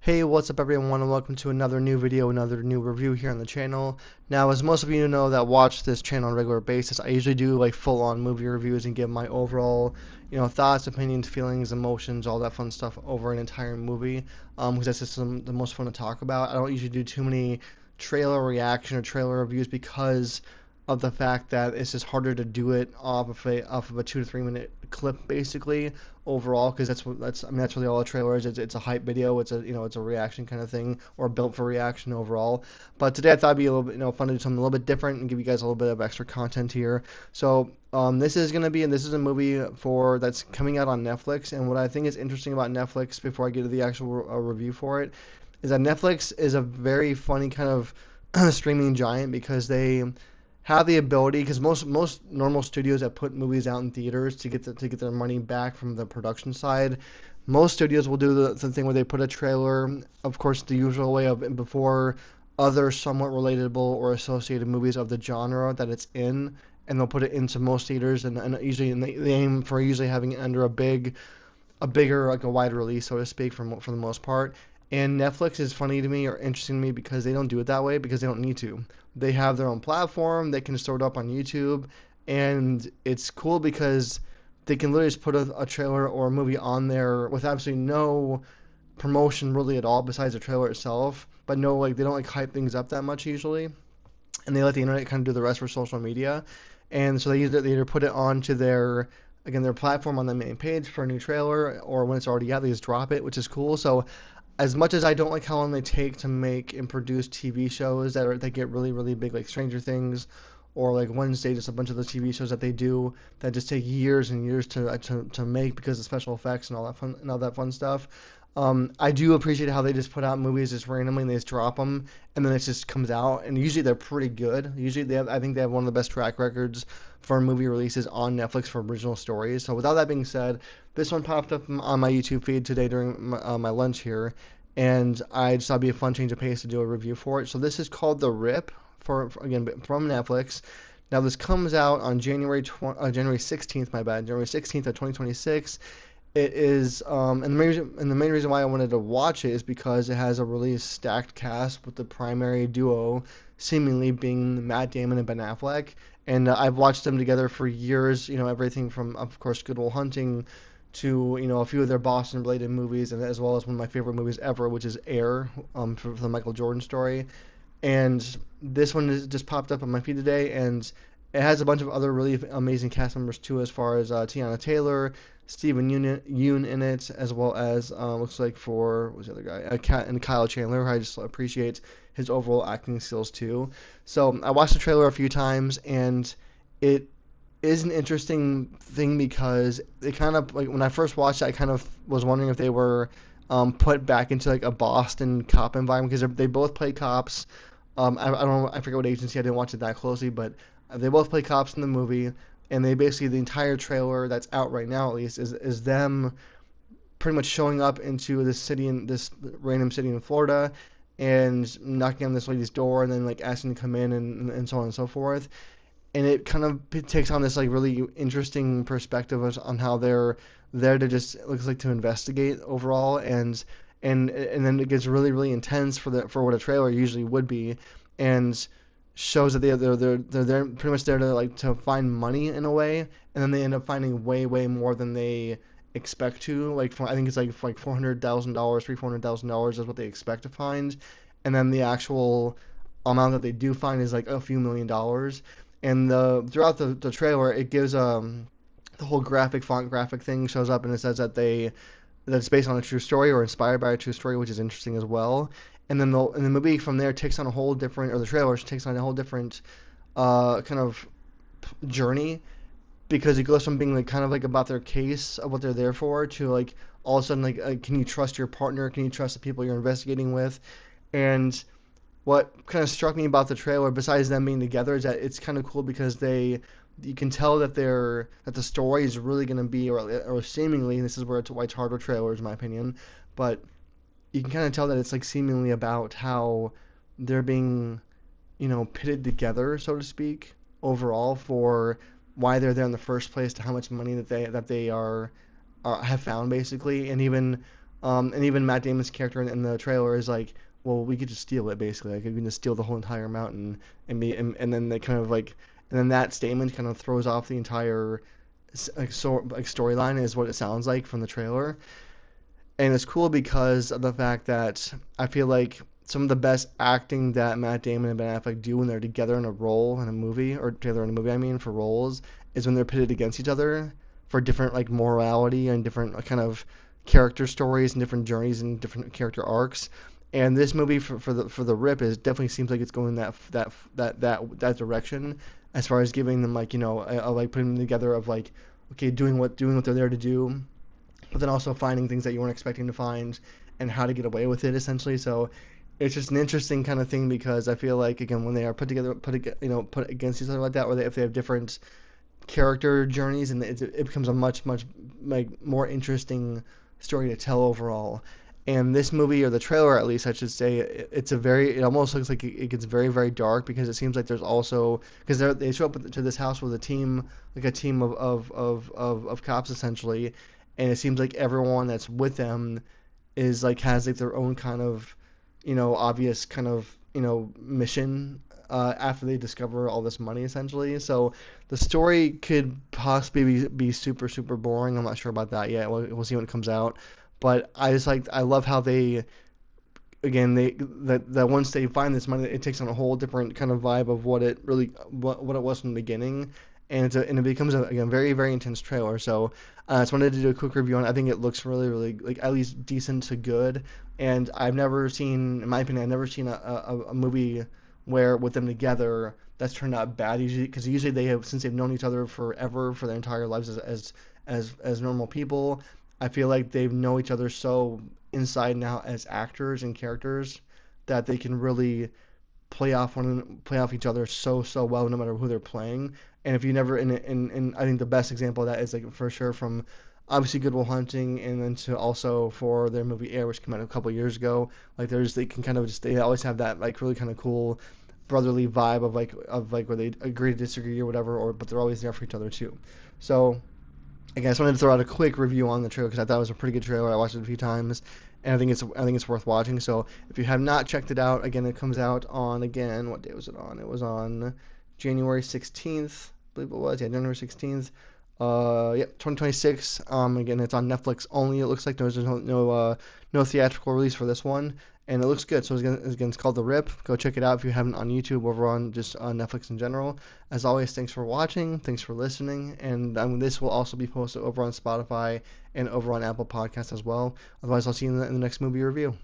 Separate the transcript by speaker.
Speaker 1: Hey, what's up everyone, and welcome to another new video, another new review here on the channel. Now, as most of you know that watch this channel on a regular basis, I usually do like full-on movie reviews and give my overall, thoughts, opinions, feelings, emotions, all that fun stuff over an entire movie, because that's just the most fun to talk about. I don't usually do too many trailer reaction or trailer reviews because of the fact that it's just harder to do it off of a 2 to 3 minute clip basically overall, because that's really all a trailer is. It's a hype video. It's a reaction kind of thing, or built for reaction overall. But today I thought it'd be a little bit fun to do something a little bit different and give you guys a little bit of extra content here. So this is a movie that's coming out on Netflix, and what I think is interesting about Netflix before I get to the actual review for it is that Netflix is a very funny kind of streaming giant, because they have the ability, because most normal studios that put movies out in theaters to get their money back from the production side, most studios will do the thing where they put a trailer, of course the usual way of before other somewhat relatable or associated movies of the genre that it's in, and they'll put it into most theaters, and they aim for usually having it under a bigger, like a wide release, so to speak, for the most part. And Netflix is funny to me, or interesting to me, because they don't do it that way, because they don't need to. They have their own platform. They can just throw it up on YouTube, and it's cool because they can literally just put a trailer or a movie on there with absolutely no promotion really at all besides the trailer itself. But no, like they don't like hype things up that much usually, and they let the internet kind of do the rest for social media. And so they either put it onto their platform on the main page for a new trailer, or when it's already out, they just drop it, which is cool. So as much as I don't like how long they take to make and produce TV shows that get really really big, like Stranger Things, or like Wednesday, just a bunch of those TV shows that they do that just take years and years to make because of special effects and all that fun stuff. I do appreciate how they just put out movies just randomly and they just drop them, and then it just comes out, and usually they're pretty good. Usually I think they have one of the best track records for movie releases on Netflix for original stories. So without that being said, this one popped up on my YouTube feed today during my lunch here, and I just thought it'd be a fun change of pace to do a review for it. So this is called The Rip, again from Netflix. Now this comes out on January 16th, my bad, January 16th of 2026. It is, and the main reason why I wanted to watch it is because it has a really stacked cast, with the primary duo seemingly being Matt Damon and Ben Affleck. And I've watched them together for years. Everything from, of course, Good Will Hunting to a few of their Boston-related movies, and as well as one of my favorite movies ever, which is Air, for the Michael Jordan story. And this one just popped up on my feed today, and it has a bunch of other really amazing cast members too, as far as Tiana Taylor, Stephen Yoon in it, as well as looks like for what's the other guy, and Kyle Chandler, who I just appreciate his overall acting skills too. So I watched the trailer a few times, and it is an interesting thing because it kind of, like, when I first watched it, I kind of was wondering if they were put back into like a Boston cop environment, because they both play cops. I don't know, I forget what agency. I didn't watch it that closely, but they both play cops in the movie, and they basically, the entire trailer that's out right now at least is them pretty much showing up into this random city in Florida, and knocking on this lady's door, and then like asking to come in, and so on and so forth. And it kind of takes on this like really interesting perspective on how they're there to just, it looks like, to investigate overall, and then it gets really really intense for what a trailer usually would be, and shows that they're there, pretty much there to like to find money in a way, and then they end up finding way more than they expect to. Like, I think it's like $400,000, $300,000 is what they expect to find, and then the actual amount that they do find is like a few $1,000,000. And throughout the trailer, it gives the whole font graphic thing shows up, and it says that's based on a true story or inspired by a true story, which is interesting as well. And then the movie from there takes on a whole different, or the trailer takes on a whole different kind of journey, because it goes from being like kind of like about their case of what they're there for, to like all of a sudden, like, can you trust your partner? Can you trust the people you're investigating with? And what kind of struck me about the trailer, besides them being together, is that it's kind of cool because you can tell that the story is really going to be, or seemingly, this is why it's harder trailers in my opinion, but you can kind of tell that it's like seemingly about how they're being, pitted together, so to speak, overall, for why they're there in the first place, to how much money that they have found basically, and even And even Matt Damon's character in the trailer is like, well, we could just steal it basically. Like we can just steal the whole entire mountain and then they kind of like and then that statement kind of throws off the entire like storyline is what it sounds like from the trailer. And it's cool because of the fact that I feel like some of the best acting that Matt Damon and Ben Affleck do when they're together in a role in a movie, or together in a movie, I mean, for roles, is when they're pitted against each other for different like morality and different kind of character stories and different journeys and different character arcs. And this movie for the Rip is definitely seems like it's going that direction as far as giving them like like putting them together of like okay doing what they're there to do, but then also finding things that you weren't expecting to find and how to get away with it essentially. So it's just an interesting kind of thing because I feel like again when they are put against each other like that, or if they have different character journeys, and it becomes a much like more interesting story to tell overall. And this movie, or the trailer at least, I should say, it almost looks like it gets very dark because it seems like there's also because they show up to this house with a team of cops essentially, and it seems like everyone that's with them is like has like their own kind of obvious kind of mission after they discover all this money essentially. So the story could possibly be super boring. I'm not sure about that yet. We'll see when it comes out. But I love how they again that once they find this money, it takes on a whole different kind of vibe of what it was from the beginning, and it becomes again very intense trailer. So I just wanted to do a quick review on it. I think it looks really like at least decent to good, and I've never seen, in my opinion, I've never seen a movie where with them together that's turned out bad usually because usually they have since they've known each other forever for their entire lives as normal people. I feel like they know each other so inside and out as actors and characters that they can really play off each other so well no matter who they're playing. And if you never and I think the best example of that is like for sure from obviously Good Will Hunting and then to also for their movie Air, which came out a couple years ago. Like they can kind of just they always have that like really kind of cool brotherly vibe of like where they agree to disagree or whatever, or but they're always there for each other too. So I guess I wanted to throw out a quick review on the trailer because I thought it was a pretty good trailer. I watched it a few times, and I think it's worth watching. So if you have not checked it out, again, it comes out on again. What day was it on? It was on January 16th, I believe it was. Yeah, January 16th. Yep, 2026. Again, it's on Netflix only. It looks like there's no theatrical release for this one, and it looks good. So it's called The Rip. Go check it out if you haven't on YouTube or on just on Netflix in general. As always, thanks for watching, thanks for listening, and this will also be posted over on Spotify and over on Apple Podcasts as well. Otherwise, I'll see you in the next movie review.